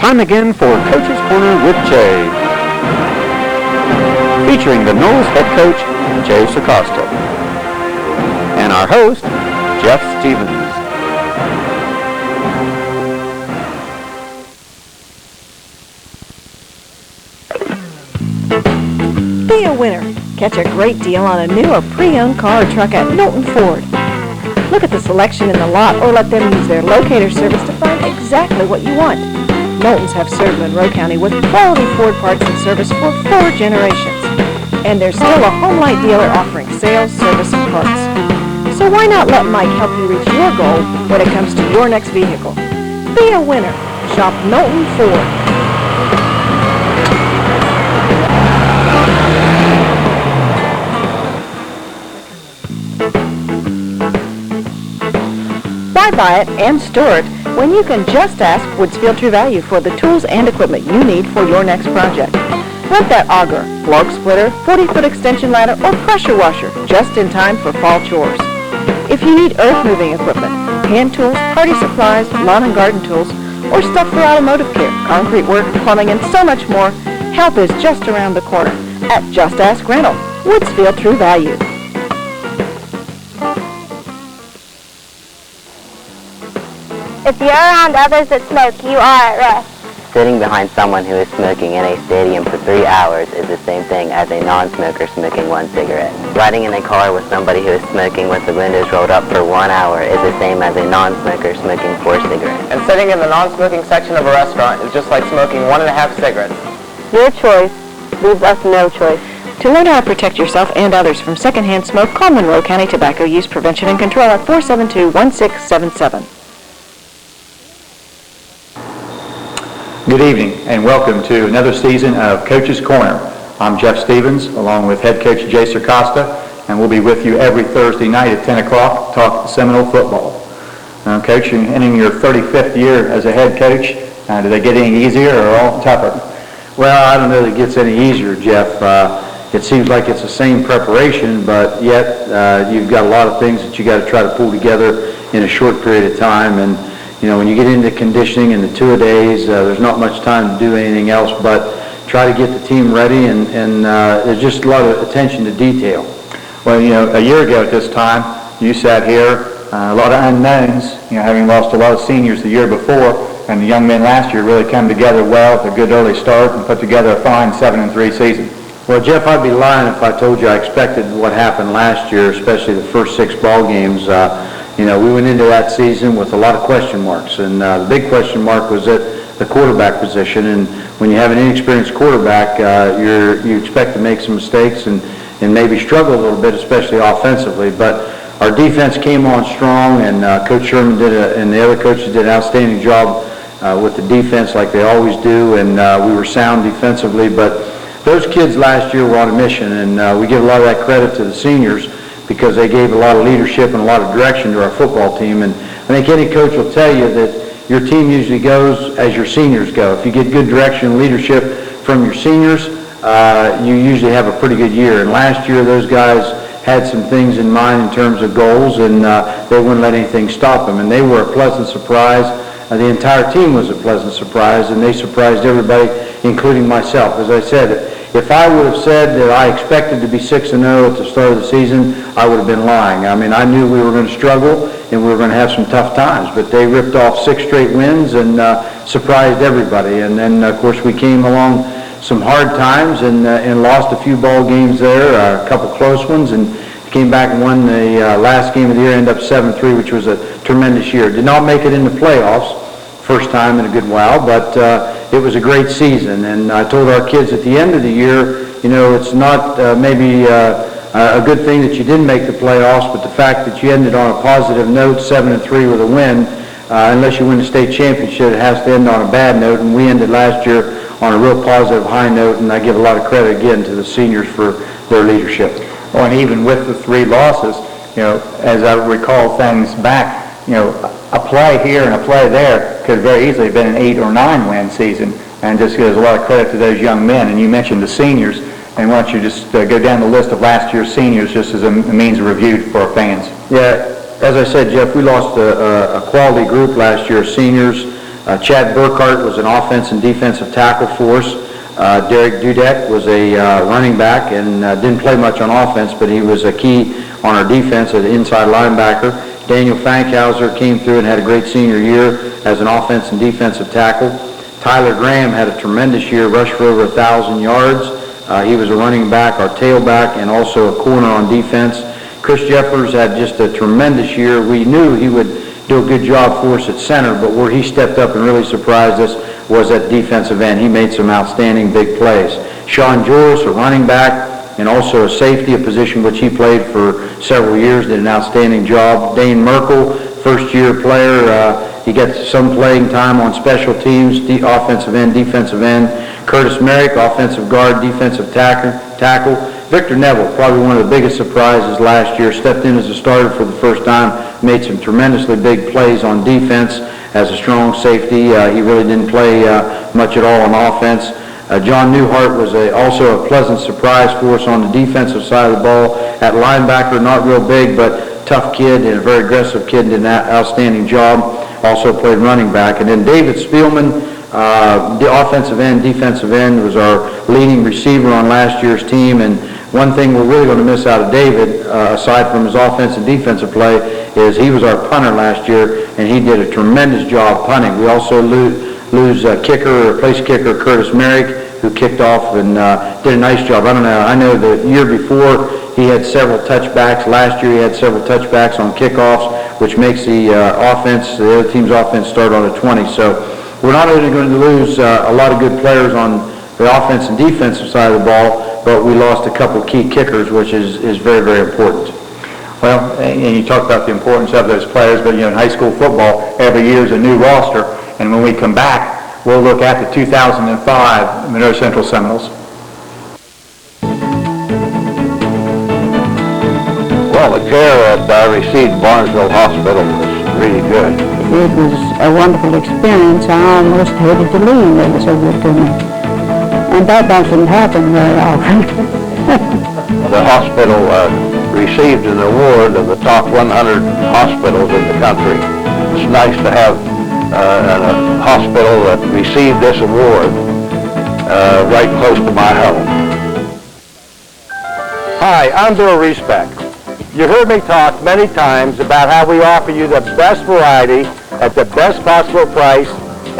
time again for Coach's Corner with Jay, featuring the Noles head coach, Jay Sircosta, and our host, Jeff Stevens. Be a winner. Catch a great deal on a new or pre-owned car or truck at Knowlton Ford. Look at the selection in the lot or let them use their locator service to find exactly what you want. Knowltons have served Monroe County with quality Ford parts and service for 4 generations. And there's still a Home Light dealer offering sales, service, and parts. So why not let Mike help you reach your goal when it comes to your next vehicle? Be a winner. Shop Knowlton Ford. Why buy it and store it when you can just ask Woodsfield True Value for the tools and equipment you need for your next project? Want that auger, log splitter, 40-foot extension ladder, or pressure washer just in time for fall chores? If you need earth-moving equipment, hand tools, party supplies, lawn and garden tools, or stuff for automotive care, concrete work, plumbing, and so much more, help is just around the corner at Just Ask Rental, Woodsfield True Value. If you're around others that smoke, you are at risk. Sitting behind someone who is smoking in a stadium for 3 hours is the same thing as a non-smoker smoking 1 cigarette. Riding in a car with somebody who is smoking with the windows rolled up for 1 hour is the same as a non-smoker smoking 4 cigarettes. And sitting in the non-smoking section of a restaurant is just like smoking 1.5 cigarettes. Your choice leaves us no choice. To learn how to protect yourself and others from secondhand smoke, call Monroe County Tobacco Use Prevention and Control at 472-1677. Good evening and welcome to another season of Coach's Corner. I'm Jeff Stevens along with head coach Jay Sircosta, and we'll be with you every Thursday night at 10 o'clock to talk Seminole football. Coach, you're entering your 35th year as a head coach. Do they get any easier or all tougher? Well, I don't know that it gets any easier, Jeff. It seems like it's the same preparation, but yet you've got a lot of things that you got to try to pull together in a short period of time. And you know, when you get into conditioning and the two-a-days, there's not much time to do anything else but try to get the team ready, and there's just a lot of attention to detail. Well, you know, a year ago at this time, you sat here, a lot of unknowns, you know, having lost a lot of seniors the year before, and the young men last year really come together well with a good early start and put together a fine 7-3 season. Well, Jeff, I'd be lying if I told you I expected what happened last year, especially the first 6 ball games. You know, we went into that season with a lot of question marks, and the big question mark was at the quarterback position. And when you have an inexperienced quarterback, you expect to make some mistakes and maybe struggle a little bit, especially offensively. But our defense came on strong, and Coach Sherman and the other coaches did an outstanding job with the defense like they always do, and we were sound defensively. But those kids last year were on a mission, and we give a lot of that credit to the seniors, because they gave a lot of leadership and a lot of direction to our football team. And I think any coach will tell you that your team usually goes as your seniors go. If you get good direction and leadership from your seniors, you usually have a pretty good year. And last year, those guys had some things in mind in terms of goals, and they wouldn't let anything stop them. And they were a pleasant surprise. The entire team was a pleasant surprise, and they surprised everybody, including myself. As I said, if I would have said that I expected to be 6-0 at the start of the season, I would have been lying. I mean, I knew we were going to struggle and we were going to have some tough times, but they ripped off 6 straight wins and surprised everybody. And then, of course, we came along some hard times and lost a few ball games there, a couple close ones, and came back and won the last game of the year, ended up 7-3, which was a tremendous year. Did not make it in the playoffs, first time in a good while, but it was a great season. And I told our kids at the end of the year, you know, it's not maybe a good thing that you didn't make the playoffs, but the fact that you ended on a positive note, 7-3 with a win, unless you win the state championship, it has to end on a bad note. And we ended last year on a real positive high note, and I give a lot of credit again to the seniors for their leadership. Well, and even with the 3 losses, you know, as I recall things back, you know, a play here and a play there could very easily have been an 8 or 9 win season, and just gives a lot of credit to those young men. And you mentioned the seniors, and why don't you just go down the list of last year's seniors just as a means of review for our fans. Yeah, as I said, Jeff, we lost a quality group last year, seniors. Chad Burkhart was an offense and defensive tackle for us. Derek Dudek was a running back and didn't play much on offense, but he was a key on our defense as an inside linebacker. Daniel Fankhauser came through and had a great senior year as an offense and defensive tackle. Tyler Graham had a tremendous year, rushed for over 1,000 yards. He was a running back, our tailback, and also a corner on defense. Chris Jeffers had just a tremendous year. We knew he would do a good job for us at center, but where he stepped up and really surprised us was at defensive end. He made some outstanding big plays. Sean Joris, a running back, and also a safety, a position which he played for several years, did an outstanding job. Dane Merkel, first-year player, he got some playing time on special teams, offensive end, defensive end. Curtis Merrick, offensive guard, defensive tackle. Victor Neville, probably one of the biggest surprises last year, stepped in as a starter for the first time, made some tremendously big plays on defense as a strong safety. He really didn't play much at all on offense. John Newhart was also a pleasant surprise for us on the defensive side of the ball. At linebacker, not real big, but tough kid and a very aggressive kid, did an outstanding job. Also played running back. And then David Spielman, the offensive end, defensive end, was our leading receiver on last year's team. And one thing we're really going to miss out of David, aside from his offensive and defensive play, is he was our punter last year, and he did a tremendous job punting. We also lose place kicker Curtis Merrick, who kicked off and did a nice job. I know the year before he had several touchbacks. Last year he had several touchbacks on kickoffs, which makes the other team's offense start on a 20. So we're not only going to lose a lot of good players on the offense and defensive side of the ball, but we lost a couple key kickers, which is very, very important. Well, and you talked about the importance of those players, but in high school football, every year is a new roster, and when we come back, we'll look at the 2005 Monroe Central Seminoles. Well, the care that I received at Barnesville Hospital was really good. It was a wonderful experience. I almost hated to leave. They were so good to me. And that doesn't happen very often. The hospital received an award of the top 100 hospitals in the country. It's nice to have a hospital that received this award right close to my home. Hi, I'm Bill Reesbeck. You heard me talk many times about how we offer you the best variety at the best possible price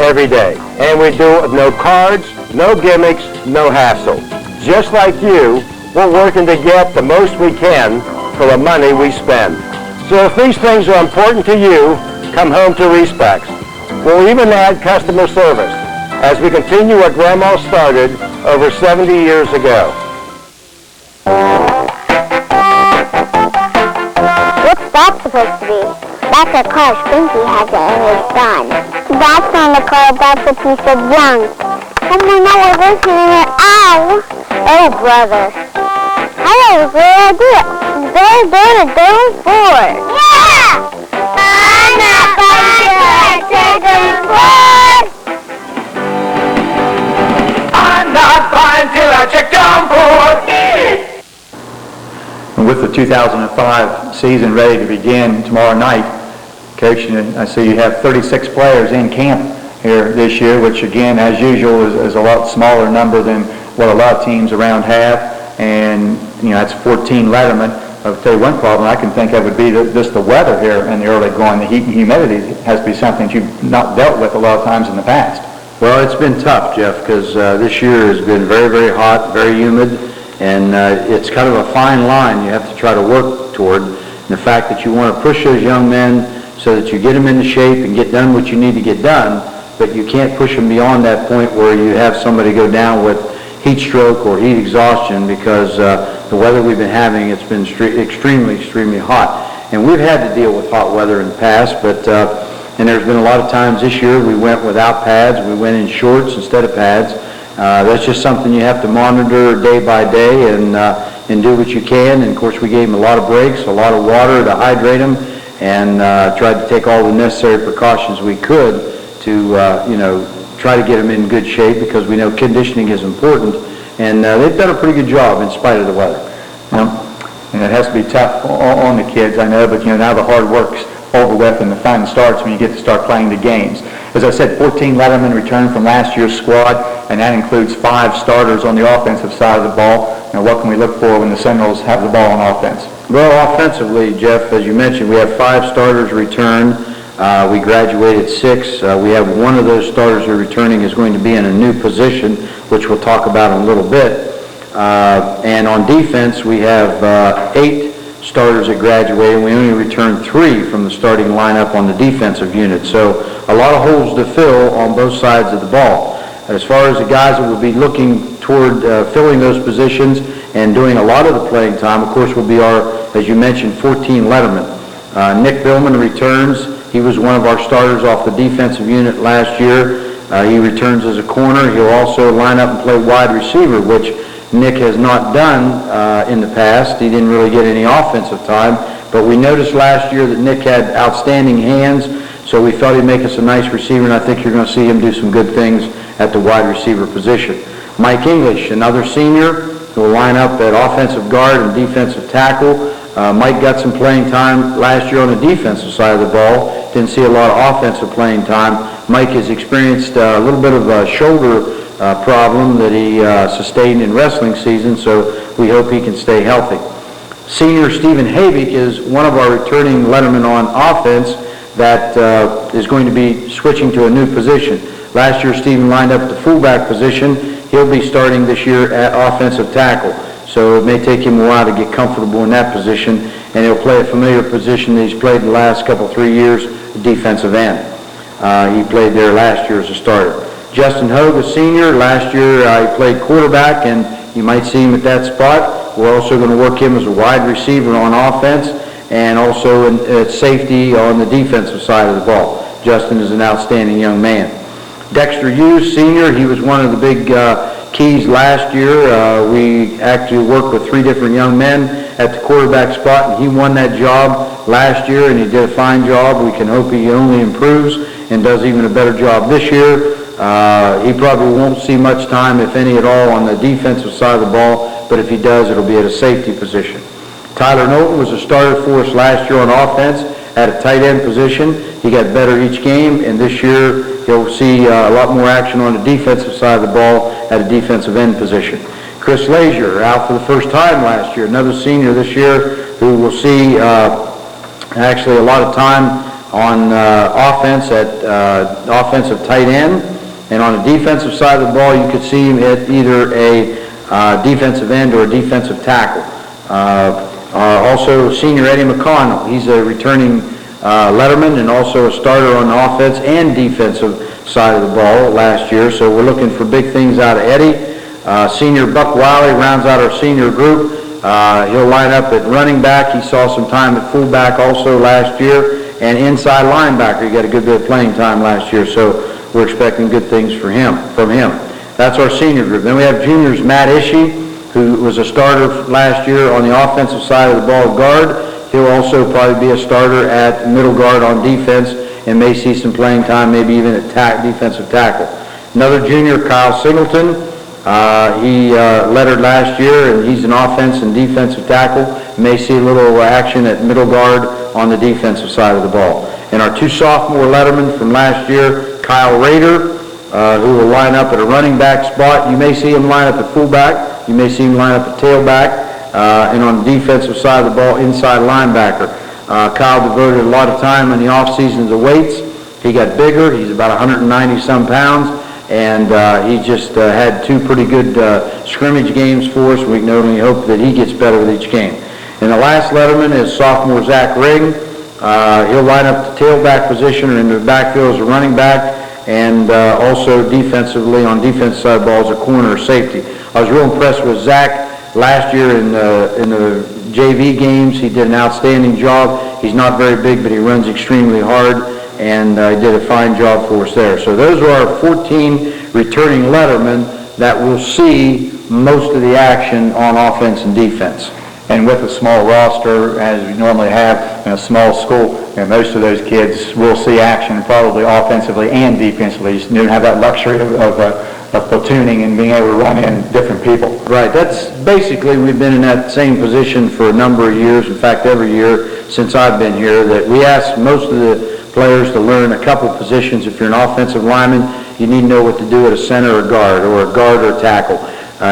every day. And we do it with no cards, no gimmicks, no hassle. Just like you, we're working to get the most we can for the money we spend. So if these things are important to you, come home to Reesbeck's. We'll even add customer service as we continue what Grandma started over 70 years ago. What's that supposed to be? That's a car Spinky has in his gun. That's not a car, that's a piece of junk. Oh my God, we're listening it. Ow! Oh, brother. I have a great idea. They're going forward. Yeah! I'm not going to take them forward. I'm not buying till I check them forward. And with the 2005 season ready to begin tomorrow night, Coach, I see you have 36 players in camp here this year, which again, as usual, is a lot smaller number than what a lot of teams around have. And, that's 14 lettermen. I'll tell you one problem I can think of would be just the weather here in the early going. The heat and humidity has to be something that you've not dealt with a lot of times in the past. Well, it's been tough, Jeff, because this year has been very, very hot, very humid, and it's kind of a fine line you have to try to work toward. And the fact that you want to push those young men so that you get them into shape and get done what you need to get done, but you can't push them beyond that point where you have somebody go down with heat stroke or heat exhaustion because the weather we've been having, it's been extremely, extremely hot. And we've had to deal with hot weather in the past, but and there's been a lot of times this year we went without pads, we went in shorts instead of pads. That's just something you have to monitor day by day and do what you can. And of course we gave them a lot of breaks, a lot of water to hydrate them, and tried to take all the necessary precautions we could to try to get them in good shape because we know conditioning is important. And they've done a pretty good job in spite of the weather. And it has to be tough on the kids, I know, but now the hard work's over with and the fun starts when you get to start playing the games. As I said, 14 Lettermen returned from last year's squad, and that includes 5 starters on the offensive side of the ball. Now, what can we look for when the Seminoles have the ball on offense? Well, offensively, Jeff, as you mentioned, we have 5 starters return. We graduated 6. We have one of those starters who are returning is going to be in a new position, which we'll talk about in a little bit. And on defense, we have 8 starters that graduated. We only returned 3 from the starting lineup on the defensive unit. So a lot of holes to fill on both sides of the ball. As far as the guys that will be looking toward filling those positions and doing a lot of the playing time, of course, will be our, as you mentioned, 14 Lettermen. Nick Billman returns. He was one of our starters off the defensive unit last year. He returns as a corner. He'll also line up and play wide receiver, which Nick has not done in the past. He didn't really get any offensive time, but we noticed last year that Nick had outstanding hands, so we felt he'd make us a nice receiver, and I think you're going to see him do some good things at the wide receiver position. Mike English, another senior, who will line up at offensive guard and defensive tackle. Mike got some playing time last year on the defensive side of the ball. Didn't see a lot of offensive playing time. Mike has experienced a little bit of a shoulder problem that he sustained in wrestling season, so we hope he can stay healthy. Senior Stephen Havik is one of our returning Lettermen on offense that is going to be switching to a new position. Last year, Stephen lined up at the fullback position. He'll be starting this year at offensive tackle, so it may take him a while to get comfortable in that position, and he'll play a familiar position that he's played the last 3 years, defensive end. He played there last year as a starter. Justin Hogue, a senior. Last year he played quarterback, and you might see him at that spot. We're also going to work him as a wide receiver on offense and also at safety on the defensive side of the ball. Justin is an outstanding young man. Dexter Hughes, senior. He was one of the big keys last year. We actually worked with 3 different young men at the quarterback spot, and he won that job last year, and he did a fine job. We can hope he only improves and does even a better job this year. He probably won't see much time, if any at all, on the defensive side of the ball, but if he does, it'll be at a safety position. Tyler Knowlton was a starter for us last year on offense at a tight end position. He got better each game, and this year he'll see a lot more action on the defensive side of the ball at a defensive end position. Chris Lazier, out for the first time last year, another senior this year who will see actually a lot of time on offense at offensive tight end. And on the defensive side of the ball, you could see him at either a defensive end or a defensive tackle. Also, senior Eddie McConnell. He's a returning Letterman and also a starter on the offense and defensive side of the ball last year. So we're looking for big things out of Eddie. Senior Buck Wiley rounds out our senior group. He'll line up at running back. He saw some time at fullback also last year. And inside linebacker, he got a good bit of playing time last year. So we're expecting good things from him. That's our senior group. Then we have juniors Matt Ishii, who was a starter last year on the offensive side of the ball guard. He'll also probably be a starter at middle guard on defense and may see some playing time, maybe even at defensive tackle. Another junior, Kyle Singleton. He lettered last year, and he's an offense and defensive tackle. May see a little action at middle guard on the defensive side of the ball. And our 2 sophomore Lettermen from last year, Kyle Rader, who will line up at a running back spot. You may see him line up at fullback. You may see him line up at tailback. And on the defensive side of the ball, inside linebacker. Kyle devoted a lot of time in the off-season to weights. He got bigger. He's about 190-some pounds. And he just had 2 pretty good scrimmage games for us. We can only hope that he gets better with each game. And the last Letterman is sophomore Zach Ring. He'll line up the tailback position or in the backfield as a running back, and also defensively on defensive side of the ball as a corner or safety. I was real impressed with Zach last year in the JV games. He did an outstanding job. He's not very big, but he runs extremely hard, and he did a fine job for us there. So those are our 14 returning Lettermen that will see most of the action on offense and defense. And with a small roster, as we normally have in a small school, most of those kids will see action probably offensively and defensively. You don't have that luxury of platooning and being able to run in different people. Right. That's basically, we've been in that same position for a number of years. In fact, every year since I've been here, that we ask most of the players to learn a couple positions. If you're an offensive lineman, you need to know what to do at a center or guard, or a guard or tackle.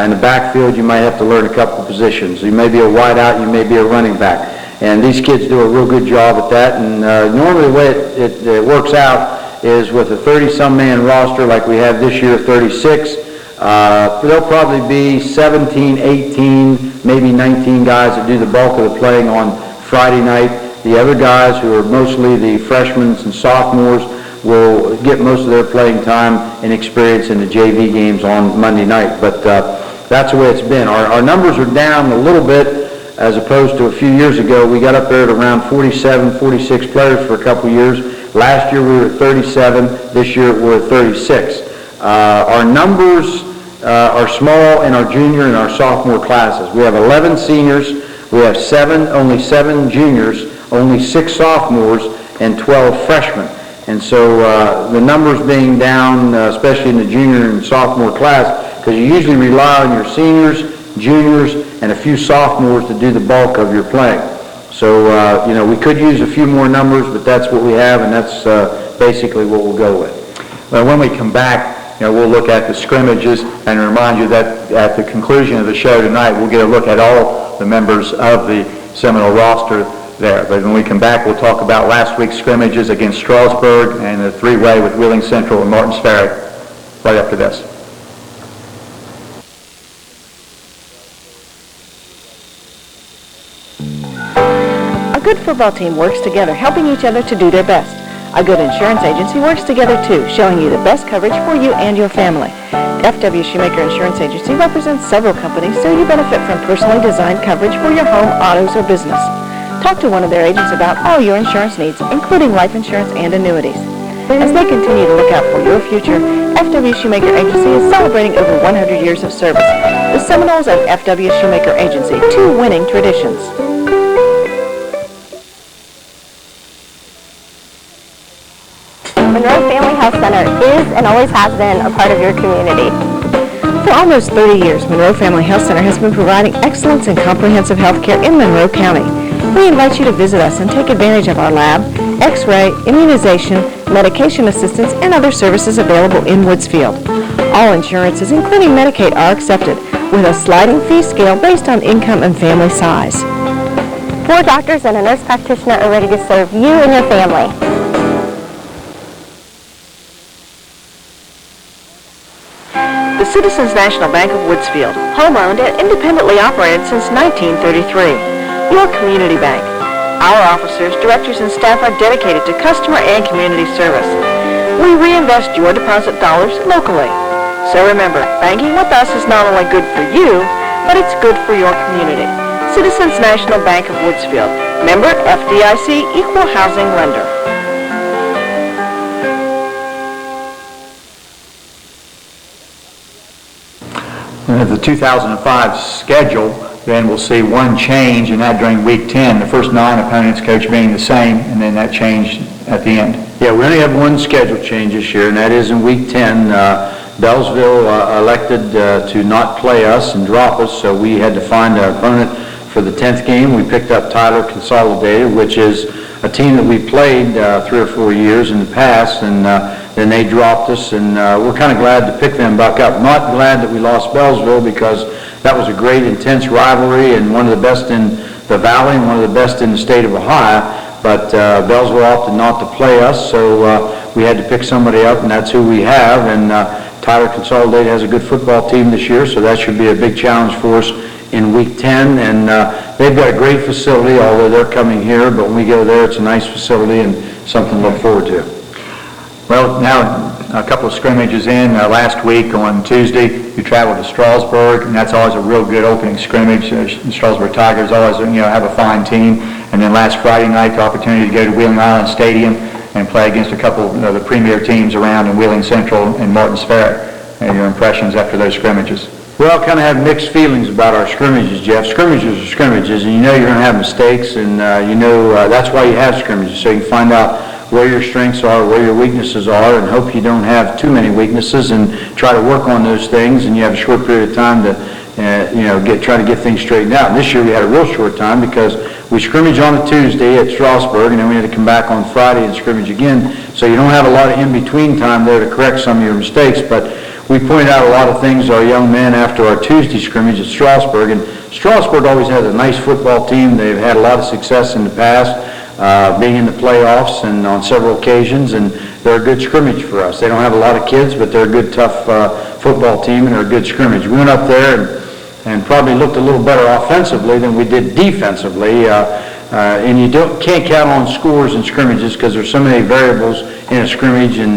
In the backfield, you might have to learn a couple positions. You may be a wide out, you may be a running back. And these kids do a real good job at that. And normally the way it works out is with a 30-some man roster like we have this year, 36, there'll probably be 17, 18, maybe 19 guys that do the bulk of the playing on Friday night. The other guys, who are mostly the freshmen and sophomores, will get most of their playing time and experience in the JV games on Monday night. But that's the way it's been. Our numbers are down a little bit as opposed to a few years ago. We got up there at around 47, 46 players for a couple years. Last year we were at 37. This year we're at 36. Our numbers are small in our junior and our sophomore classes. We have 11 seniors. We have only 7 juniors, only 6 sophomores, and 12 freshmen. And so the numbers being down, especially in the junior and sophomore class, because you usually rely on your seniors, juniors, and a few sophomores to do the bulk of your playing. So, we could use a few more numbers, but that's what we have, and that's basically what we'll go with. Well, when we come back, we'll look at the scrimmages and remind you that at the conclusion of the show tonight, we'll get a look at all the members of the Seminole roster there. But when we come back, we'll talk about last week's scrimmages against Strasburg and the 3-way with Wheeling Central and Martins Ferry right after this. A good football team works together, helping each other to do their best. A good insurance agency works together too, showing you the best coverage for you and your family. FW Shoemaker Insurance Agency represents several companies, so you benefit from personally designed coverage for your home, autos, or business. Talk to one of their agents about all your insurance needs, including life insurance and annuities. As they continue to look out for your future, FW Shoemaker Agency is celebrating over 100 years of service. The Seminoles and FW Shoemaker Agency, 2 winning traditions. Monroe Family Health Center is and always has been a part of your community. For almost 30 years, Monroe Family Health Center has been providing excellence in comprehensive health care in Monroe County. We invite you to visit us and take advantage of our lab, x-ray, immunization, medication assistance, and other services available in Woodsfield. All insurances, including Medicaid, are accepted with a sliding fee scale based on income and family size. 4 doctors and a nurse practitioner are ready to serve you and your family. The Citizens National Bank of Woodsfield, home-owned and independently operated since 1933. Your community bank. Our officers, directors, and staff are dedicated to customer and community service. We reinvest your deposit dollars locally. So remember, banking with us is not only good for you, but it's good for your community. Citizens National Bank of Woodsfield. Member FDIC, Equal Housing Lender. The 2005 schedule, then we'll see one change, and that during week 10, the first 9 opponents, Coach, being the same, and then that change at the end. Yeah, we only have one schedule change this year, and that is in week 10. Bellsville elected to not play us and drop us, so we had to find an opponent for the 10th game. We picked up Tyler Consolidated, which is a team that we played 3 or 4 years in the past, and then they dropped us, and we're kind of glad to pick them back up. Not glad that we lost Bellsville, because that was a great, intense rivalry and one of the best in the Valley and one of the best in the state of Ohio. But Bellsville opted not to play us, so we had to pick somebody up, and that's who we have. And Tyler Consolidated has a good football team this year, so that should be a big challenge for us in week 10. And they've got a great facility, although they're coming here, but when we go there, it's a nice facility and something to look forward to. Well, now a couple of scrimmages in. Last week on Tuesday, you traveled to Strasburg, and that's always a real good opening scrimmage. The Strasburg Tigers always, have a fine team. And then last Friday night, the opportunity to go to Wheeling Island Stadium and play against a couple of the premier teams around in Wheeling Central and Martins Ferry. Your impressions after those scrimmages? Well, kind of have mixed feelings about our scrimmages, Jeff. Scrimmages are scrimmages, and you're going to have mistakes, and that's why you have scrimmages, so you can find out where your strengths are, where your weaknesses are, and hope you don't have too many weaknesses, and try to work on those things, and you have a short period of time to try to get things straightened out. And this year we had a real short time because We scrimmage on a Tuesday at Strasburg, and then we had to come back on Friday and scrimmage again. So you don't have a lot of in-between time there to correct some of your mistakes. But we pointed out a lot of things to our young men after our Tuesday scrimmage at Strasburg. And Strasburg always has a nice football team. They've had a lot of success in the past, being in the playoffs and on several occasions. And they're a good scrimmage for us. They don't have a lot of kids, but they're a good, tough football team, and they're a good scrimmage. We went up there and probably looked a little better offensively than we did defensively. And you can't count on scores in scrimmages because there's so many variables in a scrimmage and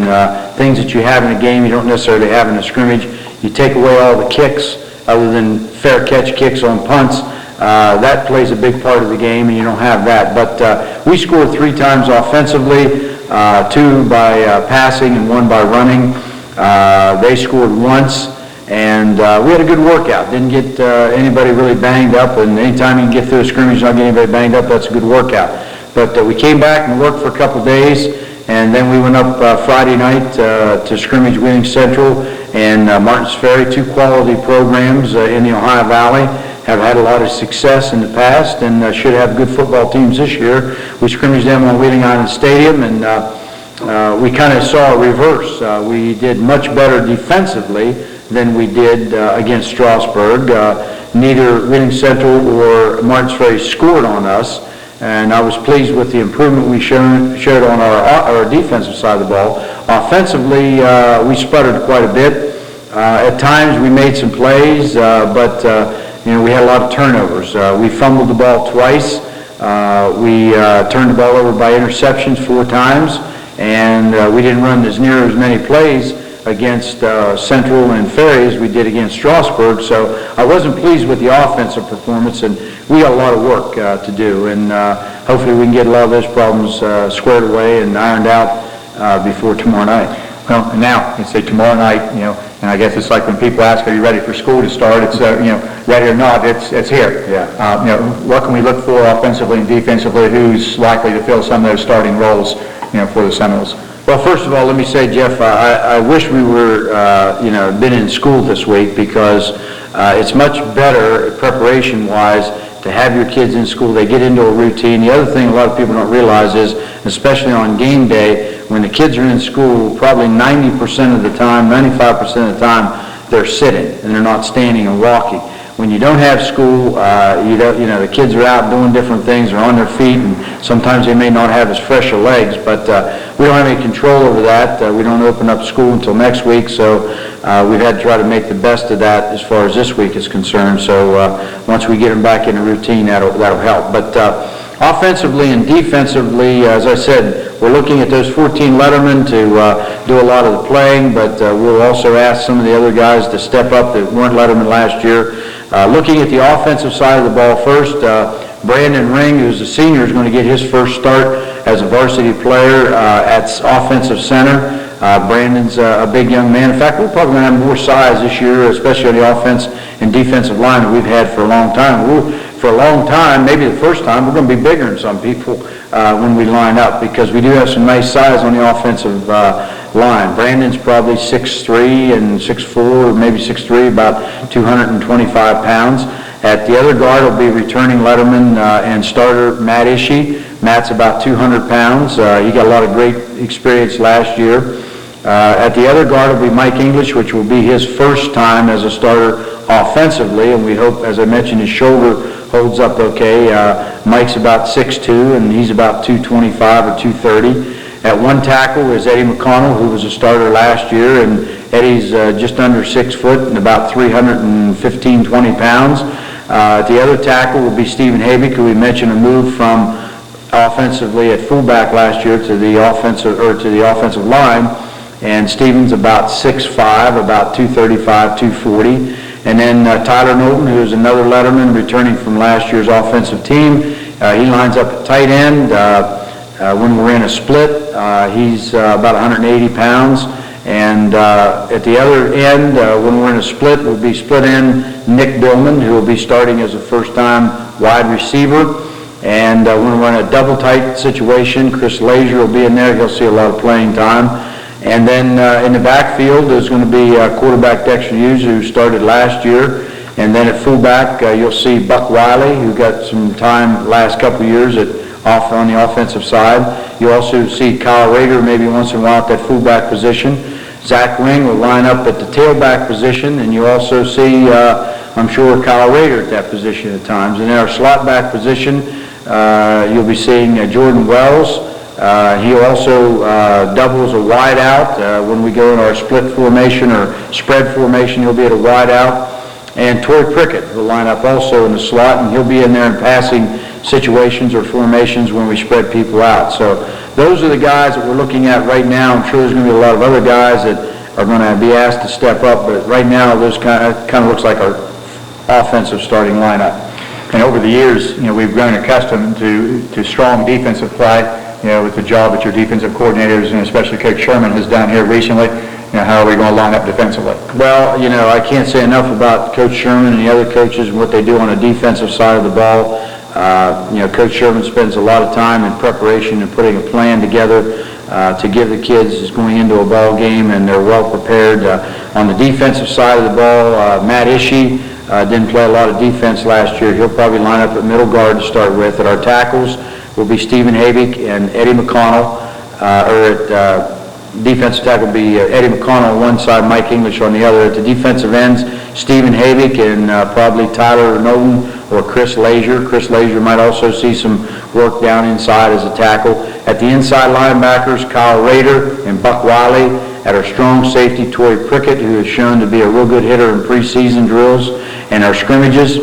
things that you have in a game you don't necessarily have in a scrimmage. You take away all the kicks other than fair catch kicks on punts. That plays a big part of the game, and you don't have that. But we scored 3 times offensively, 2 by passing and 1 by running. They scored once. And we had a good workout. Didn't get anybody really banged up, and anytime you can get through a scrimmage not getting anybody banged up, that's a good workout. But we came back and worked for a couple days, and then we went up Friday night to scrimmage Wheeling Central and Martins Ferry, 2 quality programs in the Ohio Valley. Have had a lot of success in the past and should have good football teams this year. We scrimmaged them on Wheeling Island Stadium, and we kind of saw a reverse. We did much better defensively than we did against Strasburg. Neither Wheeling Central or Martins Ferry scored on us, and I was pleased with the improvement we showed on our defensive side of the ball. Offensively, we sputtered quite a bit. At times we made some plays, but we had a lot of turnovers. We fumbled the ball twice. We turned the ball over by interceptions 4 times, and we didn't run near as many plays against Central and Ferry as we did against Strasburg. So I wasn't pleased with the offensive performance, and we got a lot of work to do, and hopefully we can get a lot of those problems squared away and ironed out before tomorrow night. Well, and now, you say tomorrow night, and I guess it's like when people ask, are you ready for school to start? It's, ready or not, it's here. Yeah. What can we look for offensively and defensively? Who's likely to fill some of those starting roles, for the Seminoles? Well, first of all, let me say, Jeff, I wish we were, been in school this week because it's much better preparation-wise to have your kids in school. They get into a routine. The other thing a lot of people don't realize is, especially on game day, when the kids are in school, probably 90% of the time, 95% of the time, they're sitting and they're not standing and walking. When you don't have school, the kids are out doing different things, they're on their feet, and sometimes they may not have as fresh of legs, but we don't have any control over that. We don't open up school until next week, so we've had to try to make the best of that as far as this week is concerned. So once we get them back in a routine, that'll help. But offensively and defensively, as I said, we're looking at those 14 lettermen to do a lot of the playing, but we'll also ask some of the other guys to step up that weren't lettermen last year. Looking at the offensive side of the ball first, Brandon Ring, who's a senior, is going to get his first start as a varsity player at offensive center. Brandon's a big young man. In fact, we're probably going to have more size this year, especially on the offense and defensive line that we've had for a long time. For a long time, maybe the first time, we're going to be bigger than some people when we line up because we do have some nice size on the offensive line. Brandon's probably 6'3" and 6'4", maybe 6'3", about 225 pounds. At the other guard will be returning letterman and starter Matt Ishii. Matt's about 200 pounds. He got a lot of great experience last year. At the other guard will be Mike English, which will be his first time as a starter offensively, and we hope, as I mentioned, his shoulder holds up okay. Mike's about 6'2", and he's about 225 or 230. At one tackle is Eddie McConnell, who was a starter last year, and Eddie's just under 6 foot and about 315, 20 pounds. At the other tackle will be Stephen Habick, who we mentioned a move from offensively at fullback last year to the offensive line, and Stephen's about 6'5", about 235, 240. And then Tyler Knowlton, who is another letterman returning from last year's offensive team. He lines up at tight end. When we're in a split, he's about 180 pounds. And at the other end, when we're in a split, we'll be split end Nick Billman, who will be starting as a first-time wide receiver. And when we're in a double tight situation, Chris Lazier will be in there. He'll see a lot of playing time. And then in the backfield, there's going to be quarterback Dexter Hughes, who started last year. And then at fullback, you'll see Buck Wiley, who got some time the last couple of years on the offensive side. You also see Kyle Rader maybe once in a while at that fullback position. Zach Ring will line up at the tailback position, and you also see, I'm sure, Kyle Rader at that position at times. And in our slot back position, you'll be seeing Jordan Wells. He also doubles a wide out. When we go in our split formation or spread formation, he'll be at a wide out. And Torrey Prickett will line up also in the slot, and he'll be in there in passing situations or formations when we spread people out. So those are the guys that we're looking at right now. I'm sure there's going to be a lot of other guys that are going to be asked to step up, but right now those kind of looks like our offensive starting lineup. And over the years, we've grown accustomed to strong defensive play, with the job that your defensive coordinators and especially Coach Sherman has done here recently. How are we going to line up defensively? Well, I can't say enough about Coach Sherman and the other coaches and what they do on the defensive side of the ball. Coach Sherman spends a lot of time in preparation and putting a plan together to give the kids going into a ball game, and they're well prepared. On the defensive side of the ball, Matt Ishii didn't play a lot of defense last year. He'll probably line up at middle guard to start with. At our tackles will be Stephen Havik and Eddie McConnell, defensive tackle will be Eddie McConnell on one side, Mike English on the other. At the defensive ends, Stephen Havik and probably Tyler Knowlton or Chris Lazier. Chris Lazier might also see some work down inside as a tackle. At the inside linebackers, Kyle Rader and Buck Wiley. At our strong safety, Torrey Prickett, who has shown to be a real good hitter in preseason drills and our scrimmages.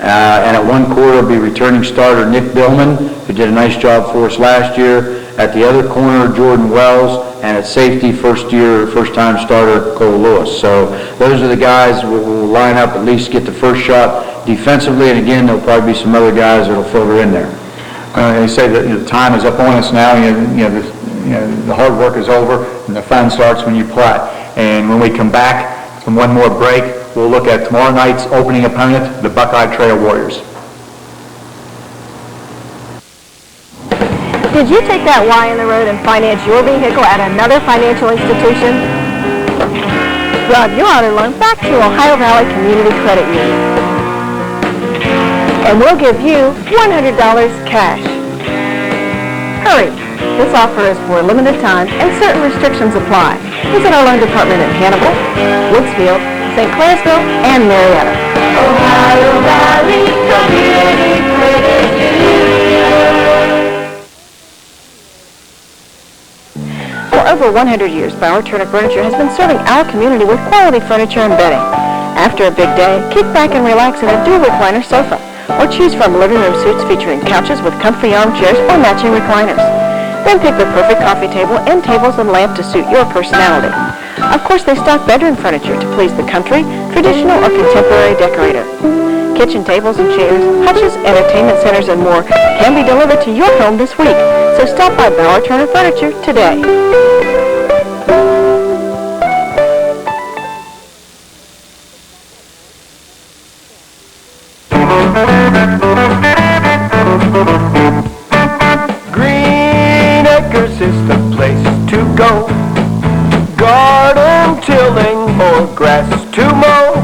And at one corner will be returning starter Nick Billman, who did a nice job for us last year. At the other corner, Jordan Wells, and at safety, first-time starter Cole Lewis. So those are the guys who will line up, at least get the first shot defensively, and again, there'll probably be some other guys that'll filter in there. They say that time is up on us now. The hard work is over, and the fun starts when you play. And when we come back from one more break, we'll look at tomorrow night's opening opponent, the Buckeye Trail Warriors. Did you take that Y in the road and finance your vehicle at another financial institution? Well, you ought to loan back to Ohio Valley Community Credit Union. And we'll give you $100 cash. Hurry! This offer is for a limited time and certain restrictions apply. Visit our loan department in Hannibal, Woodsfield, St. Clairsville, and Marietta. Ohio Valley Community Credit Union. For over 100 years, Bauer Turner Furniture has been serving our community with quality furniture and bedding. After a big day, kick back and relax in a dual recliner sofa, or choose from living room suites featuring couches with comfy armchairs or matching recliners. Then pick the perfect coffee table and tables and lamp to suit your personality. Of course, they stock bedroom furniture to please the country, traditional, or contemporary decorator. Kitchen tables and chairs, hutches, entertainment centers, and more can be delivered to your home this week. So stop by Bauer Turner Furniture today. Green Acres is the place to go. Garden tilling or grass to mow.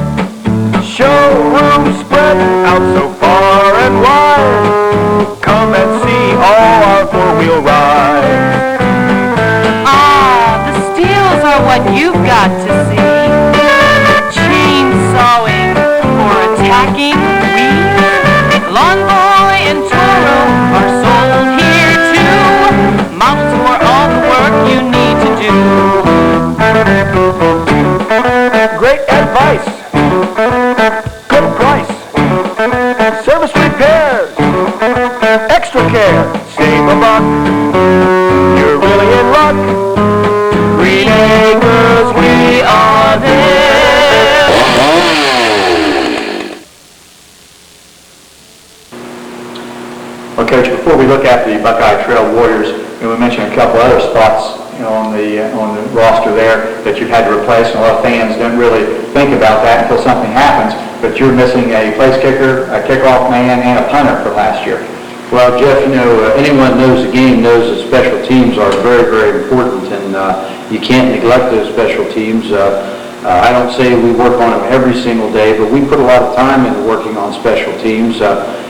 Showroom spread out so far and wide. Come and see all our four-wheel rides. Ah, the steels are what you've got to see. Chainsawing or attacking weeds. Lawn Boy and Toro are sold here too. Models for all the work you need to do. Great advice. Good price. Service repairs. Extra care. Save a buck. You're really in luck. Green Acres, we are there. Well, Coach, before we look at the Buckeye Trail Warriors, we mentioned a couple other spots on the roster there that you've had to replace, and a lot of fans don't really think about that until something happens, but you're missing a place kicker, a kickoff man, and a punter for last year. Well, Jeff, anyone knows the game knows that special teams are very, very important, and you can't neglect those special teams. I don't say we work on them every single day, but we put a lot of time into working on special teams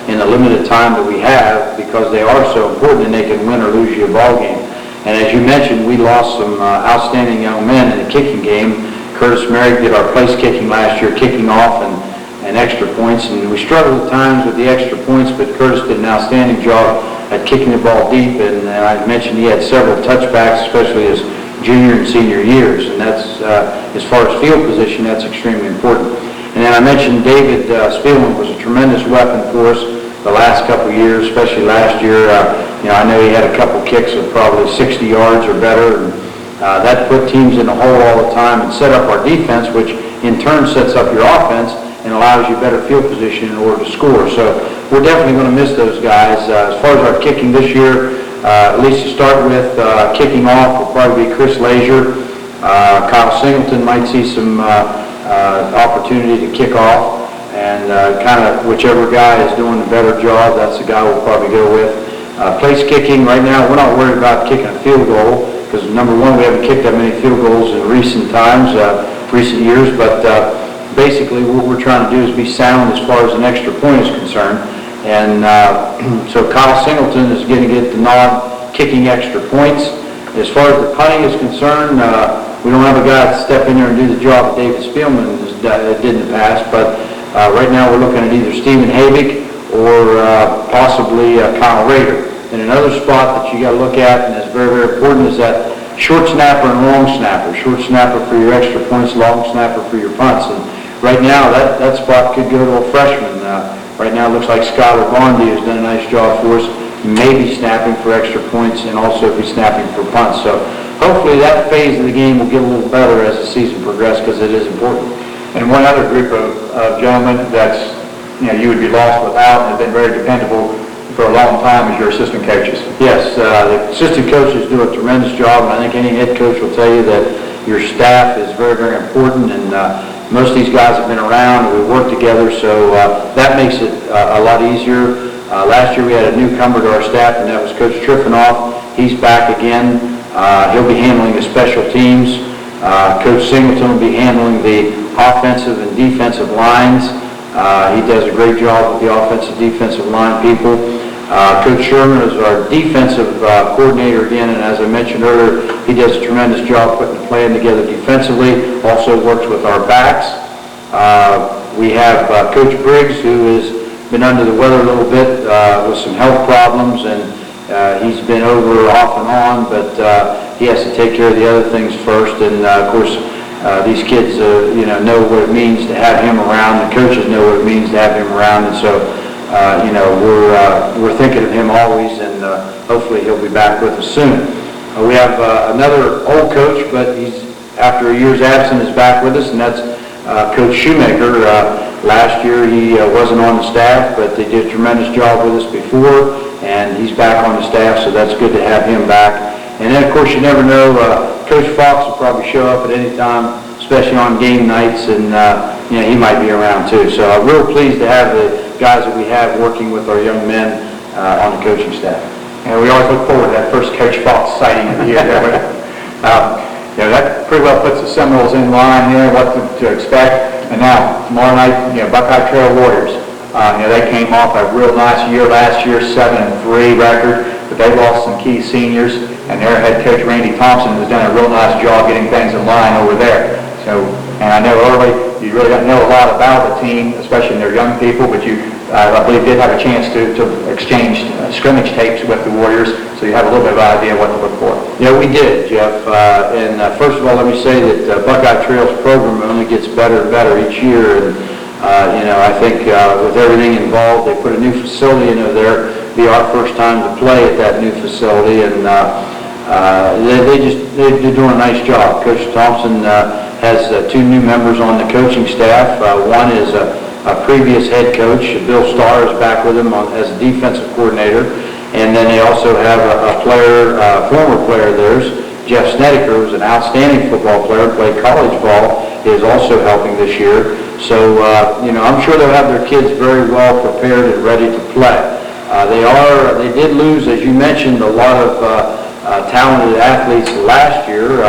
in the limited time that we have because they are so important and they can win or lose you a ball game. And as you mentioned, we lost some outstanding young men in the kicking game. Curtis Merrick did our place kicking last year, kicking off and extra points, and we struggled at times with the extra points, but Curtis did an outstanding job at kicking the ball deep, and I mentioned he had several touchbacks, especially his junior and senior years, and that's, as far as field position, that's extremely important. And then I mentioned David Spielman was a tremendous weapon for us the last couple of years, especially last year. I know he had a couple kicks of probably 60 yards or better, and that put teams in the hole all the time and set up our defense, which in turn sets up your offense and allows you better field position in order to score. So we're definitely going to miss those guys. As far as our kicking this year, at least to start with, kicking off will probably be Chris Lazier. Kyle Singleton might see some opportunity to kick off, and kind of whichever guy is doing the better job, that's the guy we'll probably go with. Place kicking, right now, we're not worried about kicking a field goal, because number one, we haven't kicked that many field goals in recent times, recent years, but basically what we're trying to do is be sound as far as an extra point is concerned. And so Kyle Singleton is going to get the nod kicking extra points. As far as the punting is concerned, we don't have a guy to step in there and do the job that David Spielman did in the past, but right now we're looking at either Stephen Habig or possibly Kyle Rader. And another spot that you got to look at, and that's very, very important, is that short snapper and long snapper. Short snapper for your extra points, long snapper for your punts. And right now, that spot could go to a freshman. Right now, it looks like Skylar Bondi has done a nice job for us. He may be snapping for extra points and also be snapping for punts. So hopefully that phase of the game will get a little better as the season progresses because it is important. And one other group of gentlemen that's, you would be lost without and have been very dependable for a long time is your assistant coaches. Yes, the assistant coaches do a tremendous job, and I think any head coach will tell you that your staff is very, very important, and most of these guys have been around, and we work together, so that makes it a lot easier. Last year we had a newcomer to our staff, and that was Coach Triffanoff. He's back again. He'll be handling the special teams. Coach Singleton will be handling the offensive and defensive lines. He does a great job with the offensive, defensive line people. Coach Sherman is our defensive coordinator again, and as I mentioned earlier, he does a tremendous job putting the plan together defensively, also works with our backs. We have Coach Briggs, who has been under the weather a little bit with some health problems, and he's been over off and on, but he has to take care of the other things first, and of course, these kids, know what it means to have him around. The coaches know what it means to have him around, and so, we're thinking of him always, and hopefully he'll be back with us soon. We have another old coach, but he's, after a year's absence, is back with us, and that's Coach Shoemaker. Last year he wasn't on the staff, but they did a tremendous job with us before, and he's back on the staff, so that's good to have him back. And then, of course, you never know, Coach Fox will probably show up at any time, especially on game nights, and he might be around too. So I'm real pleased to have the guys that we have working with our young men on the coaching staff. And we always look forward to that first Coach Fox sighting of the year. That pretty well puts the Seminoles in line here, what to expect. And now, tomorrow night, Buckeye Trail Warriors. They came off a real nice year last year, 7-3 record, but they lost some key seniors, and their head coach, Randy Thompson, has done a real nice job getting things in line over there. So, and I know early, you really don't know a lot about the team, especially in their young people, but you, I believe, did have a chance to exchange scrimmage tapes with the Warriors, so you have a little bit of an idea what to look for. Yeah, we did, Jeff. And first of all, let me say that Buckeye Trail's program only gets better and better each year. And, I think with everything involved, they put a new facility in there. It'll be our first time to play at that new facility, and they're doing a nice job. Coach Thompson has two new members on the coaching staff. One is a previous head coach, Bill Starr, is back with him as a defensive coordinator. And then they also have a player, former player of theirs, Jeff Snedeker, who's an outstanding football player, played college ball, is also helping this year. So, I'm sure they'll have their kids very well prepared and ready to play. They did lose, as you mentioned, a lot of talented athletes last year.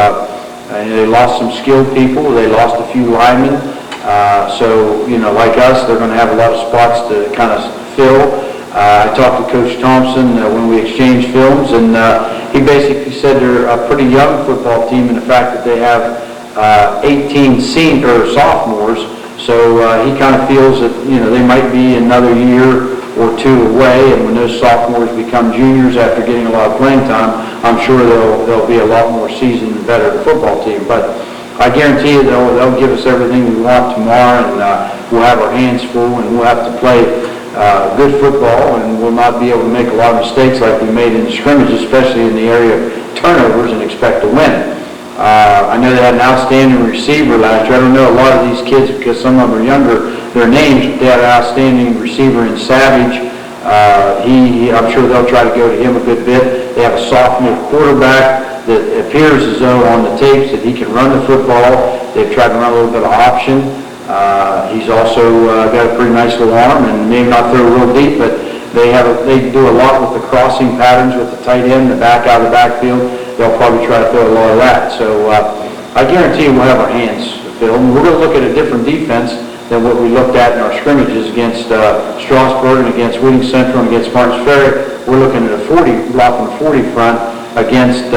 And they lost some skilled people, they lost a few linemen. So, like us, they're going to have a lot of spots to kind of fill. I talked to Coach Thompson when we exchanged films, and he basically said they're a pretty young football team in the fact that they have 18 sophomores. So he kind of feels that, they might be another year or two away, and when those sophomores become juniors after getting a lot of playing time, I'm sure they'll be a lot more seasoned and better football team. But I guarantee you they'll give us everything we want tomorrow, and we'll have our hands full, and we'll have to play good football, and we'll not be able to make a lot of mistakes like we made in the scrimmage, especially in the area of turnovers, and expect to win. I know they had an outstanding receiver last year. I don't know a lot of these kids because some of them are younger, their names, but they had an outstanding receiver in Savage. I'm sure they'll try to go to him a good bit. They have a sophomore quarterback that appears as though on the tapes that he can run the football. They've tried to run a little bit of option. He's also got a pretty nice little arm and may not throw real deep, but they do a lot with the crossing patterns with the tight end, the back out of the backfield. They'll probably try to throw a lot of that. So I guarantee we'll have our hands filled. And we're going to look at a different defense than what we looked at in our scrimmages against Strasburg and against Whitting Central and against Martins Ferry. We're looking at a 40, blocking the 40 front. Against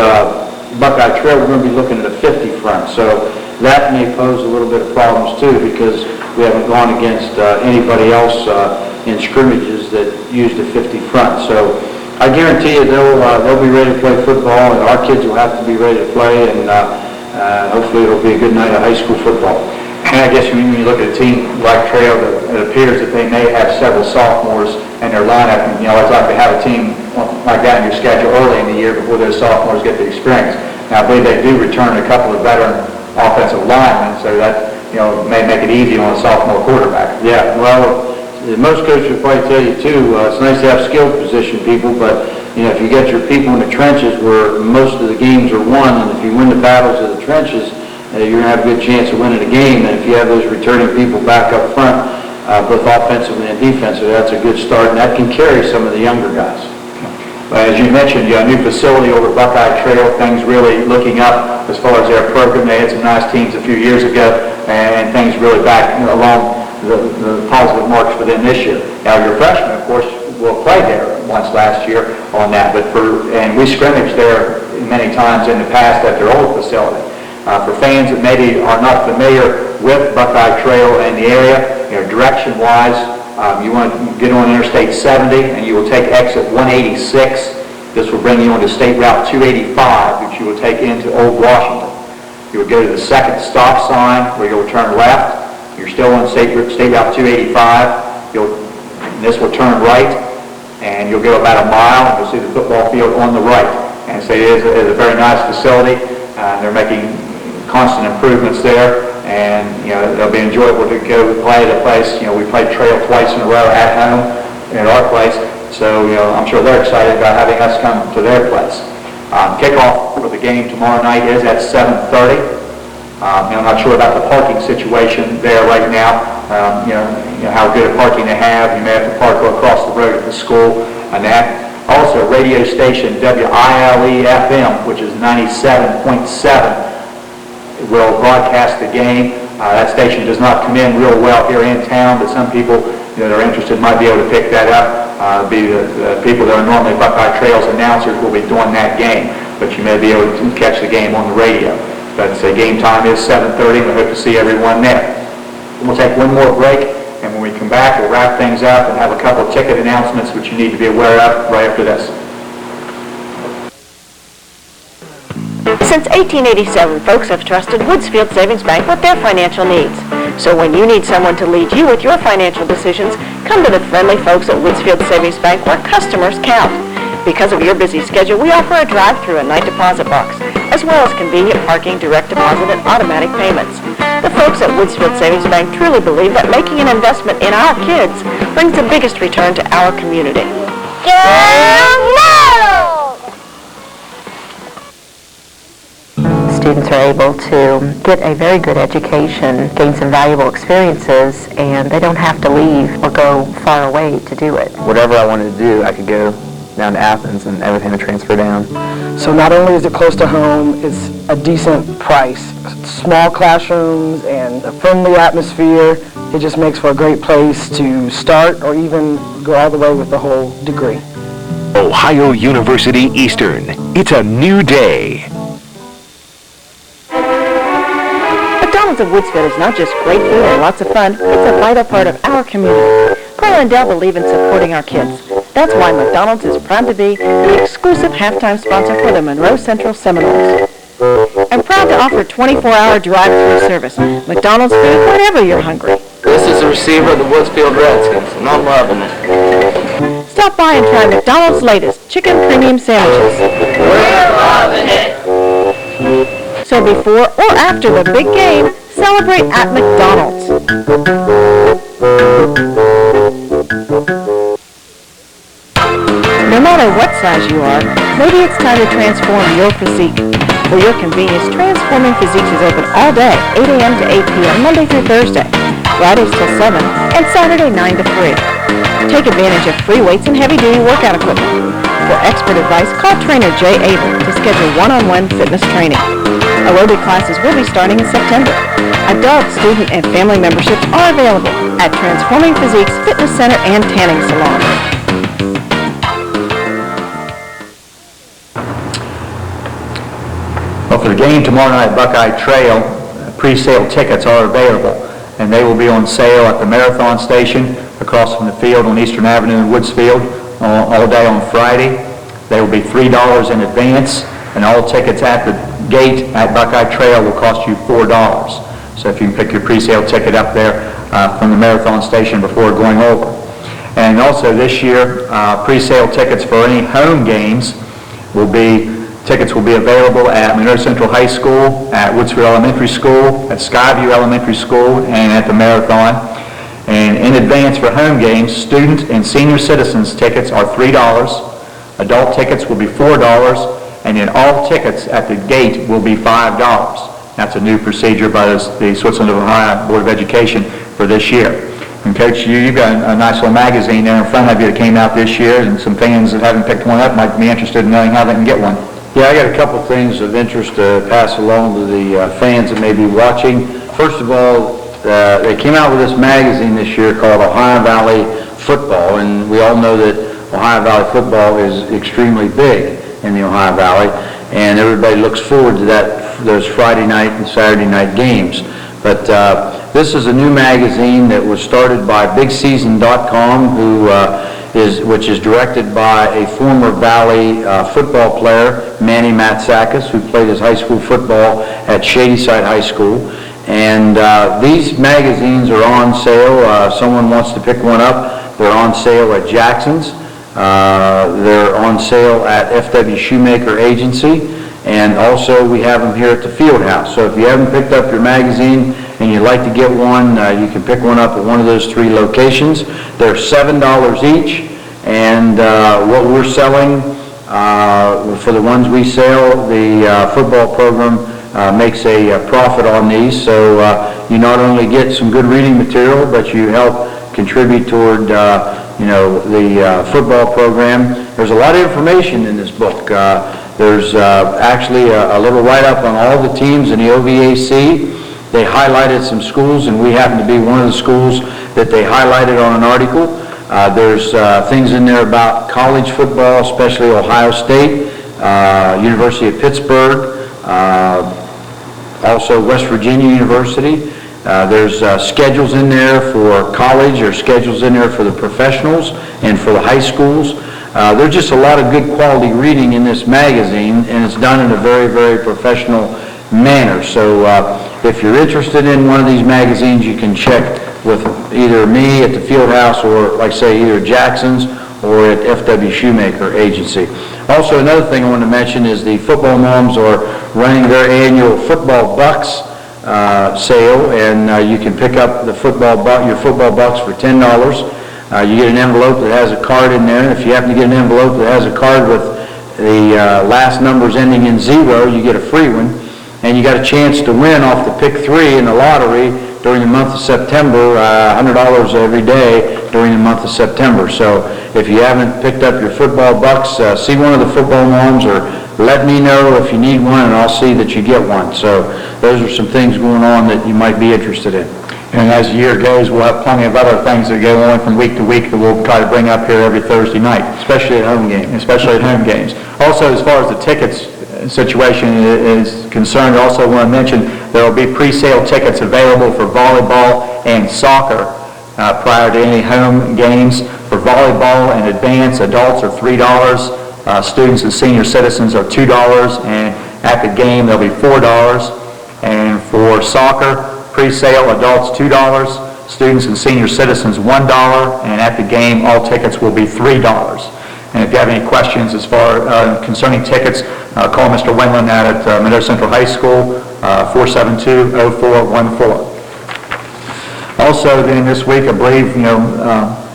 Buckeye Trail, we're going to be looking at a 50 front. So that may pose a little bit of problems too, because we haven't gone against anybody else in scrimmages that used a 50 front. So I guarantee you they'll be ready to play football, and our kids will have to be ready to play, and hopefully it'll be a good night of high school football. And I guess when you look at a team like Trail, it appears that they may have several sophomores in their lineup. And, it's like to have a team like that in your schedule early in the year before those sophomores get the experience. Now, I believe they do return a couple of veteran offensive linemen, so that, may make it easy on a sophomore quarterback. Yeah, well, most coaches will probably tell you, too, it's nice to have skilled position people, but, if you get your people in the trenches where most of the games are won, and if you win the battles of the trenches, you're going to have a good chance of winning a game. And if you have those returning people back up front, both offensively and defensively, that's a good start, and that can carry some of the younger guys. As you mentioned, a new facility over at Buckeye Trail, things really looking up as far as their program. They had some nice teams a few years ago, and things really back along the positive marks for them this year. Now, your freshmen, of course, will play there once last year on that, and we scrimmaged there many times in the past at their old facility. For fans that maybe are not familiar with Buckeye Trail and the area, direction-wise, you want to get on Interstate 70, and you will take exit 186. This will bring you onto State Route 285, which you will take into Old Washington. You will go to the second stop sign where you'll turn left. You're still on State Route 285. This will turn right, and you'll go about a mile, and you'll see the football field on the right. And so it is a very nice facility. They're making constant improvements there, and they'll be enjoyable to go play at a place. We played Trail twice in a row at home at our place, so I'm sure they're excited about having us come to their place. Kickoff for the game tomorrow night is at 7:30. I'm not sure about the parking situation there right now. How good a parking they have. You may have to park across the road at the school, and that. Also, radio station WILE-FM, which is 97.7. will broadcast the game. That station does not come in real well here in town, but some people that are interested might be able to pick that up. The people that are normally Buckeye Trails announcers will be doing that game, but you may be able to catch the game on the radio. But game time is 7:30, and we hope to see everyone there. We'll take one more break, and when we come back, we'll wrap things up and have a couple of ticket announcements which you need to be aware of right after this. Since 1887, folks have trusted Woodsfield Savings Bank with their financial needs. So when you need someone to lead you with your financial decisions, come to the friendly folks at Woodsfield Savings Bank, where customers count. Because of your busy schedule, we offer a drive-through and night deposit box, as well as convenient parking, direct deposit, and automatic payments. The folks at Woodsfield Savings Bank truly believe that making an investment in our kids brings the biggest return to our community. Students are able to get a very good education, gain some valuable experiences, and they don't have to leave or go far away to do it. Whatever I wanted to do, I could go down to Athens and everything to transfer down. So not only is it close to home, it's a decent price. Small classrooms and a friendly atmosphere. It just makes for a great place to start or even go all the way with the whole degree. Ohio University Eastern. It's a new day. McDonald's of Woodsfield is not just great food and lots of fun, it's a vital part of our community. Carl and Dell believe in supporting our kids. That's why McDonald's is proud to be the exclusive halftime sponsor for the Monroe Central Seminoles. And proud to offer 24-hour drive-thru service. McDonald's food whenever you're hungry. This is the receiver of the Woodsfield Redskins, and I'm loving it. Stop by and try McDonald's latest chicken premium sandwiches. We're loving it. So before or after the big game, celebrate at McDonald's. No matter what size you are, maybe it's time to transform your physique. For your convenience, Transforming Physiques is open all day, 8 a.m. to 8 p.m., Monday through Thursday, Fridays till 7, and Saturday 9 to 3. Take advantage of free weights and heavy-duty workout equipment. For expert advice, call trainer Jay Abel to schedule one-on-one fitness training. Aerobic classes will be starting in September. Adult, student, and family memberships are available at Transforming Physiques Fitness Center and Tanning Salon. Well, for the game tomorrow night at Buckeye Trail, pre-sale tickets are available, and they will be on sale at the Marathon Station across from the field on Eastern Avenue in Woodsfield all day on Friday. They will be $3 in advance, and all tickets at the gate at Buckeye Trail will cost you $4. So if you can pick your pre-sale ticket up there from the Marathon Station before going over. And also this year, pre-sale tickets for any home games tickets will be available at Monroe Central High School, at Woodsfield Elementary School, at Skyview Elementary School, and at the Marathon. And in advance for home games, student and senior citizens tickets are $3. Adult tickets will be $4, and then all tickets at the gate will be $5. That's a new procedure by the Switzerland of Ohio Board of Education for this year. And Coach, you've got a nice little magazine there in front of you that came out this year, and some fans that haven't picked one up might be interested in knowing how they can get one. Yeah, I got a couple things of interest to pass along to the fans that may be watching. First of all, they came out with this magazine this year called Ohio Valley Football, and we all know that Ohio Valley football is extremely big in the Ohio Valley, and everybody looks forward to those Friday night and Saturday night games. But this is a new magazine that was started by BigSeason.com, which is directed by a former Valley football player, Manny Matsakis, who played his high school football at Shadyside High School. And these magazines are on sale. Someone wants to pick one up. They're on sale at Jackson's. They're on sale at F.W. Shoemaker Agency. And also we have them here at the Field House. So if you haven't picked up your magazine and you'd like to get one, you can pick one up at one of those three locations. They're $7 each, and what we're selling, for the ones we sell, the football program makes a profit on these. So you not only get some good reading material, but you help contribute toward the football program. There's a lot of information in this book. There's actually a little write-up on all the teams in the OVAC. They highlighted some schools, and we happen to be one of the schools that they highlighted on an article. There's things in there about college football, especially Ohio State, University of Pittsburgh, also West Virginia University. There's schedules in there for college, or schedules in there for the professionals and for the high schools. There's just a lot of good quality reading in this magazine, and it's done in a very, very professional manner. So if you're interested in one of these magazines, you can check with either me at the Field House, or like I say, either Jackson's or at F.W. Shoemaker Agency. Also, another thing I want to mention is the football moms are running their annual Football Bucks sale, and you can pick up your football bucks for $10. You get an envelope that has a card in there. If you happen to get an envelope that has a card with the last numbers ending in 0, you get a free one. And you got a chance to win off the Pick 3 in the lottery during the month of September, $100 every day during the month of September. So if you haven't picked up your football bucks, see one of the football moms or let me know if you need one and I'll see that you get one. So those are some things going on that you might be interested in. And as the year goes, we'll have plenty of other things that go on from week to week that we'll try to bring up here every Thursday night. Especially at home games. Especially at home games. Also, as far as the tickets situation is concerned, I also want to mention there will be pre-sale tickets available for volleyball and soccer prior to any home games. For volleyball in advance, adults are $3, students and senior citizens are $2, and at the game there'll be $4. And for soccer, pre-sale, adults $2, students and senior citizens $1, and at the game all tickets will be $3. And if you have any questions as far concerning tickets, call Mr. Winland at Monroe Central High School, 472-0414. Also, then this week, I believe,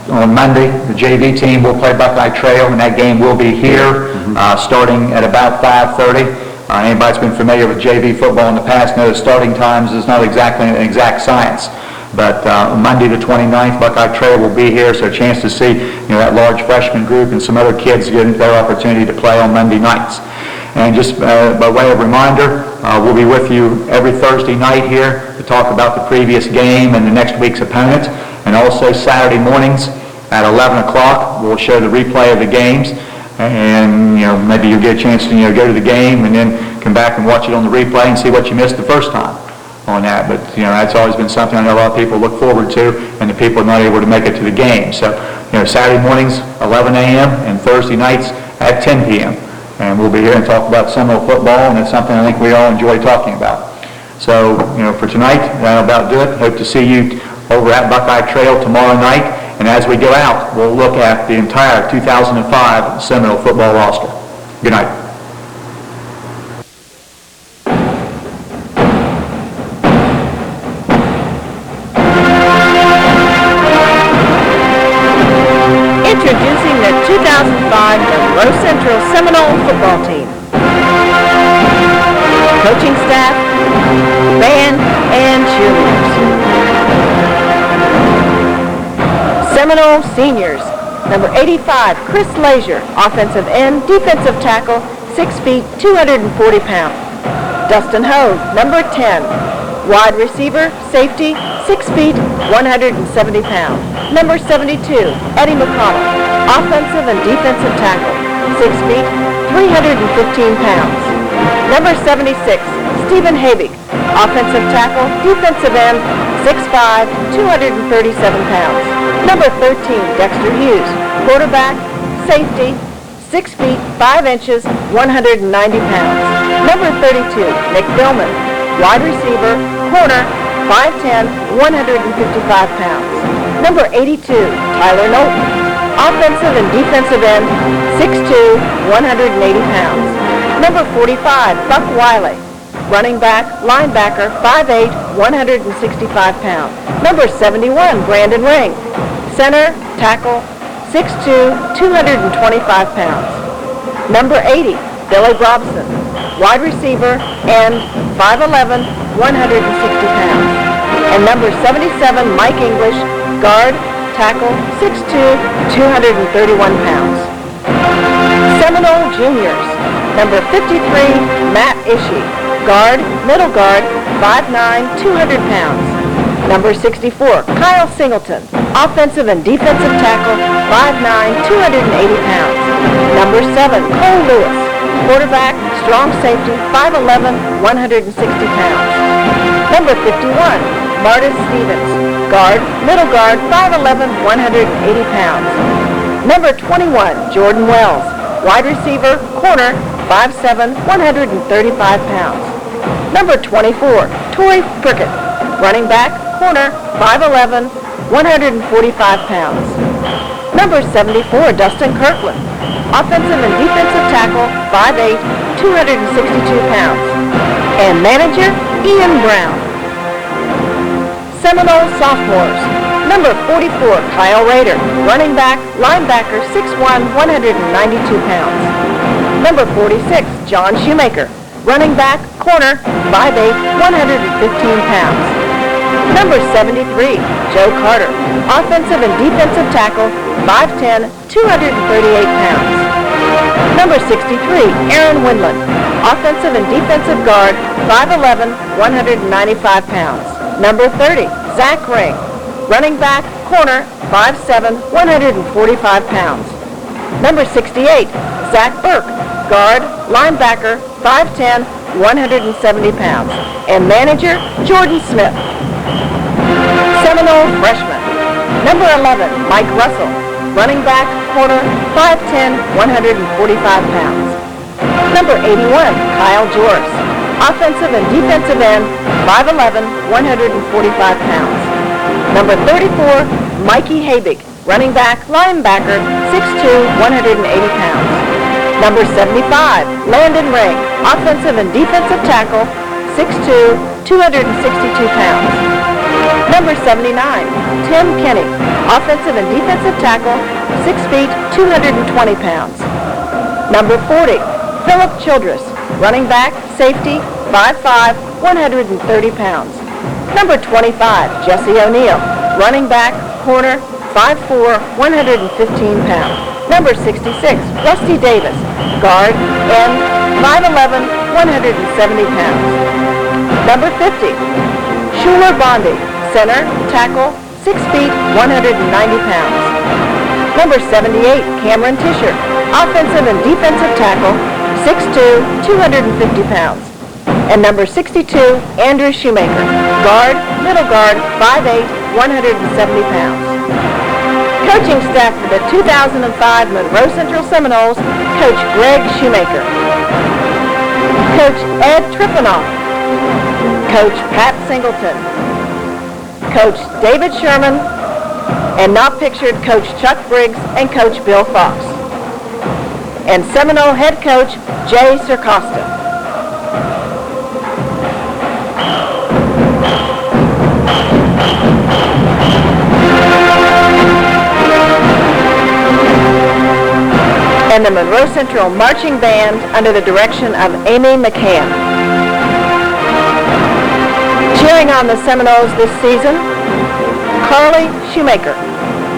on Monday, the JV team will play Buckeye Trail, and that game will be here, starting at about 5:30. Anybody that's been familiar with JV football in the past knows starting times is not exactly an exact science. But Monday the 29th, Buckeye Trail will be here, so a chance to see that large freshman group and some other kids getting their opportunity to play on Monday nights. And just by way of reminder, we'll be with you every Thursday night here to talk about the previous game and the next week's opponent. And also Saturday mornings at 11 o'clock, we'll show the replay of the games. And maybe you'll get a chance to go to the game and then come back and watch it on the replay and see what you missed the first time on that. But that's always been something I know a lot of people look forward to, and the people are not able to make it to the game. So Saturday mornings 11 a.m. and Thursday nights at 10 p.m. and we'll be here and talk about Seminole football, and it's something I think we all enjoy talking about. So for tonight, that'll about do it. Hope to see you over at Buckeye Trail tomorrow night. And as we go out, we'll look at the entire 2005 Seminole football roster. Good night. Introducing the 2005 Monroe Central Seminole football team. Coaching staff, band, and cheerleaders. Seminole seniors, number 85, Chris Lazier, offensive end, defensive tackle, 6 feet, 240 pounds. Dustin Hove, number 10, wide receiver, safety, 6 feet, 170 pounds. Number 72, Eddie McConnell, offensive and defensive tackle, 6 feet, 315 pounds. Number 76, Stephen Habig, offensive tackle, defensive end, 6'5", 237 pounds. Number 13, Dexter Hughes, quarterback, safety, 6 feet, 5 inches, 190 pounds. Number 32, Nick Billman, wide receiver, corner, 5'10", 155 pounds. Number 82, Tyler Knowlton, offensive and defensive end, 6'2", 180 pounds. Number 45, Buck Wiley, running back, linebacker, 5'8", 165 pounds. Number 71, Brandon Ring, center, tackle, 6'2", 225 pounds. Number 80, Billy Robson, wide receiver, and 5'11", 160 pounds. And number 77, Mike English, guard, tackle, 6'2", 231 pounds. Seminole Juniors, number 53, Matt Ishii, guard, middle guard, 5'9", 200 pounds. Number 64, Kyle Singleton, offensive and defensive tackle, 5'9", 280 pounds. Number 7, Cole Lewis, quarterback, strong safety, 5'11", 160 pounds. Number 51, Martis Stevens, guard, middle guard, 5'11", 180 pounds. Number 21, Jordan Wells, wide receiver, corner, 5'7", 135 pounds. Number 24, Torrey Prickett, running back, corner, 5'11", 145 pounds. Number 74, Dustin Kirkland, offensive and defensive tackle, 5'8", 262 pounds. And manager, Ian Brown. Seminole sophomores, number 44, Kyle Rader, running back, linebacker, 6'1", 192 pounds. Number 46, John Shoemaker, running back, corner, 5'8", 115 pounds. Number 73, Joe Carter, offensive and defensive tackle, 5'10", 238 pounds. Number 63, Aaron Windland, offensive and defensive guard, 5'11", 195 pounds. Number 30, Zach Ring, running back, corner, 5'7", 145 pounds. Number 68, Zach Burke, guard, linebacker, 5'10", 170 pounds. And manager, Jordan Smith. Seminole freshman. Number 11, Mike Russell, running back, corner, 5'10", 145 pounds. Number 81, Kyle Joris, offensive and defensive end, 5'11", 145 pounds. Number 34, Mikey Habig, running back, linebacker, 6'2", 180 pounds. Number 75, Landon Ring, offensive and defensive tackle, 6'2", 262 pounds. Number 79, Tim Kenny, offensive and defensive tackle, 6 feet, 220 pounds. Number 40, Philip Childress, running back, safety, 5'5", 130 pounds. Number 25, Jesse O'Neill, running back, corner, 5'4", 115 pounds. Number 66, Rusty Davis, guard, end, 5'11", 170 pounds. Number 50, Schuler Bondi, center, tackle, 6 feet, 190 pounds. Number 78, Cameron Tisher, offensive and defensive tackle, 6'2", 250 pounds. And number 62, Andrew Shoemaker, guard, middle guard, 5'8", 170 pounds. Coaching staff for the 2005 Monroe Central Seminoles, Coach Greg Shoemaker, Coach Ed Trippanoff, Coach Pat Singleton, Coach David Sherman, and not pictured Coach Chuck Briggs and Coach Bill Fox, and Seminole head coach Jay Sircosta. And the Monroe Central Marching Band under the direction of Amy McCann. Cheering on the Seminoles this season, Carly Shoemaker,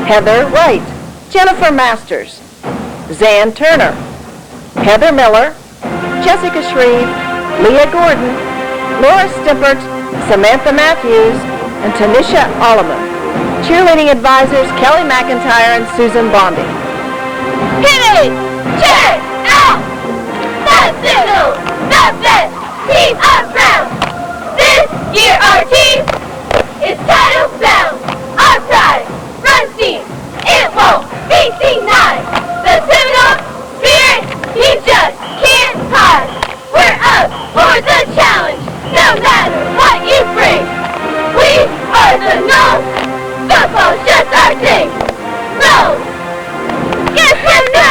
Heather Wright, Jennifer Masters, Zan Turner, Heather Miller, Jessica Shreve, Leah Gordon, Laura Stimpert, Samantha Matthews, and Tanisha Alleman. Cheerleading advisors Kelly McIntyre and Susan Bondi. Hey! Check out the Seminoles, the best team around. This year our team is title bound. Our pride runs deep. It won't be denied. The Seminole spirit, you just can't hide. We're up for the challenge, no matter what you bring. We are the Noles. Football's just our thing. Noles. Yes, Seminoles.